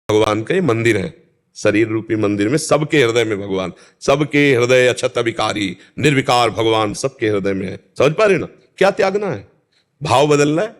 भगवान का ये मंदिर है, शरीर रूपी मंदिर में सबके हृदय में भगवान, सबके हृदय अक्षत विकारी निर्विकार भगवान सबके हृदय में है। समझ पा रहे ना? क्या त्यागना है, भाव बदलना है।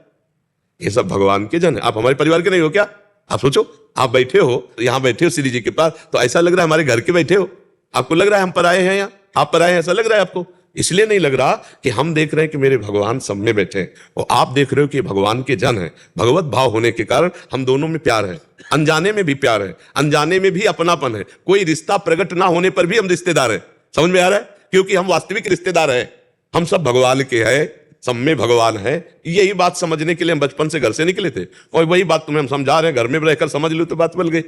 ये सब भगवान के जन है। आप हमारे परिवार के नहीं हो क्या? आप सोचो, आप बैठे हो यहाँ, बैठे हो श्री जी के पास, तो ऐसा लग रहा है हमारे घर के बैठे हो? आपको लग रहा है हम पराए हैं यहाँ, आप पराए हैं, ऐसा लग रहा है आपको? इसलिए नहीं लग रहा कि हम देख रहे हैं कि मेरे भगवान सब में बैठे हैं, और आप देख रहे हो कि भगवान के जन है। भगवत भाव होने के कारण हम दोनों में प्यार है, अनजाने में भी प्यार है, अनजाने में भी अपनापन है। कोई रिश्ता प्रकट ना होने पर भी हम रिश्तेदार है। समझ में आ रहा है? क्योंकि हम वास्तविक रिश्तेदार है, हम सब भगवान के हैं, सब में भगवान है। यही बात समझने के लिए हम बचपन से घर से निकले थे, और वही बात तुम्हें हम समझा रहे हैं। घर में रहकर समझ लो तो बात बन गई।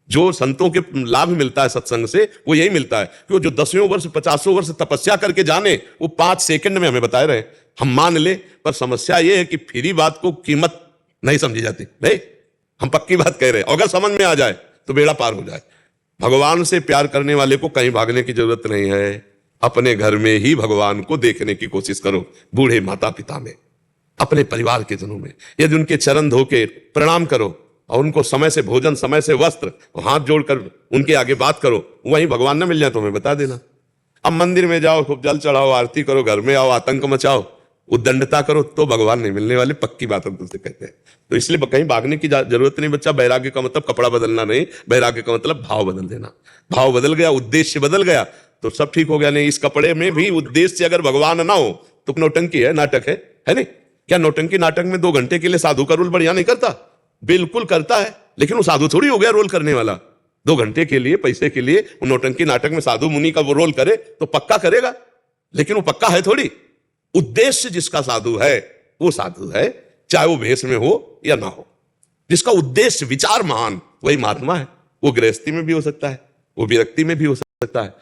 जो संतों के लाभ मिलता है सत्संग से, वो यही मिलता है कि वो जो 10वें वर्ष 50वें वर्ष तपस्या करके जाने, वो 5 सेकंड में हमें बताए रहे। हम मान ले, पर समस्या ये है कि फ्री बात को कीमत नहीं समझी जाती। नहीं, हम पक्की बात कह रहे हैं, अगर समझ में आ जाए तो बेड़ा पार हो जाए। भगवान से प्यार करने वाले को कहीं भागने की जरूरत नहीं है। अपने घर में ही भगवान को देखने की कोशिश करो, बूढ़े माता पिता में, अपने परिवार के जनों में। यदि उनके चरण धो के प्रणाम करो और उनको समय से भोजन, समय से वस्त्र, हाथ जोड़कर उनके आगे बात करो, वहीं भगवान न मिल जाए तो हमें बता देना। अब मंदिर में जाओ, खूब जल चढ़ाओ, आरती करो, घर में आओ, आतंक मचाओ, उद्दंडता करो, तो भगवान नहीं मिलने वाले। पक्की बात हम तुमसे कहते हैं। तो इसलिए कहीं भागने की जरूरत नहीं बच्चा। बैराग्य का मतलब कपड़ा बदलना नहीं, बैराग्य का मतलब भाव बदल देना। भाव बदल गया, उद्देश्य बदल गया, तो सब ठीक हो गया। नहीं, इस कपड़े में भी उद्देश्य अगर भगवान ना हो तो नौटंकी है, नाटक है नहीं? क्या नौटंकी नाटक में 2 घंटे के लिए साधु का रोल बढ़िया नहीं करता? बिल्कुल करता है, लेकिन वो साधु थोड़ी हो गया रोल करने वाला। 2 घंटे के लिए, पैसे के लिए वो नौटंकी नाटक में साधु मुनि का वो रोल करे तो पक्का करेगा, लेकिन वो पक्का है थोड़ी। उद्देश्य जिसका साधु है वो साधु है, चाहे वो भेष में हो या ना हो। जिसका उद्देश्य विचार महान, वही महात्मा है। वो गृहस्थी में भी हो सकता है, वो विरक्ति में भी हो सकता है।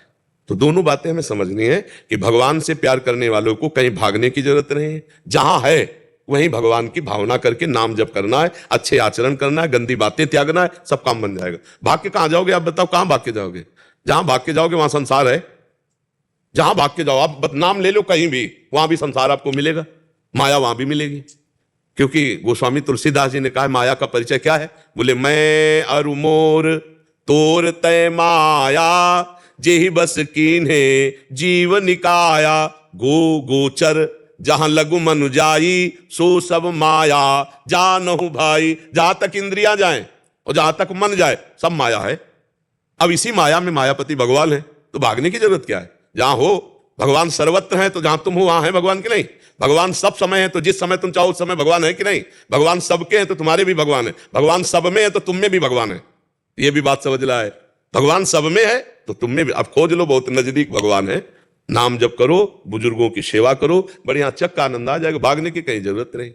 तो दोनों बातें हमें समझनी है कि भगवान से प्यार करने वालों को कहीं भागने की जरूरत नहीं है। जहां है वहीं भगवान की भावना करके नाम जप करना है, अच्छे आचरण करना है, गंदी बातें त्यागना है, सब काम बन जाएगा। भाग के कहां जाओगे? आप बताओ, कहां भाग के जाओगे? जहां भाग के जाओगे वहां संसार है। जहां भाग के जाओ, आप नाम ले लो कहीं भी, वहां भी संसार आपको मिलेगा, माया वहां भी मिलेगी। क्योंकि गोस्वामी तुलसीदास जी ने कहा, माया का परिचय क्या है? बोले, मैं अरु मोर तोर तय माया, जेहि बस कीन्हे जीव निकाया। गो गोचर जहां लघु मनु जाई, सो सब माया जानहु भाई। जहां तक इंद्रियां जाएं और जहां तक मन जाए, सब माया है। अब इसी माया में मायापति भगवान है, तो भागने की जरूरत क्या है? जहां हो भगवान सर्वत्र है, तो जहां तुम हो वहां है भगवान की नहीं? भगवान सब समय है, तो जिस समय तुम चाहो उस समय भगवान है कि नहीं? भगवान सबके हैं तो तुम्हारे भी भगवान है। भगवान सब में है तो तुम में भी भगवान है। ये भी बात समझ ला है। भगवान सब में है तो तुम में भी। अब खोज लो, बहुत नजदीक भगवान है। नाम जप करो, बुजुर्गों की सेवा करो, बढ़िया चक्का आनंद आ जाएगा। भागने की कहीं जरूरत नहीं।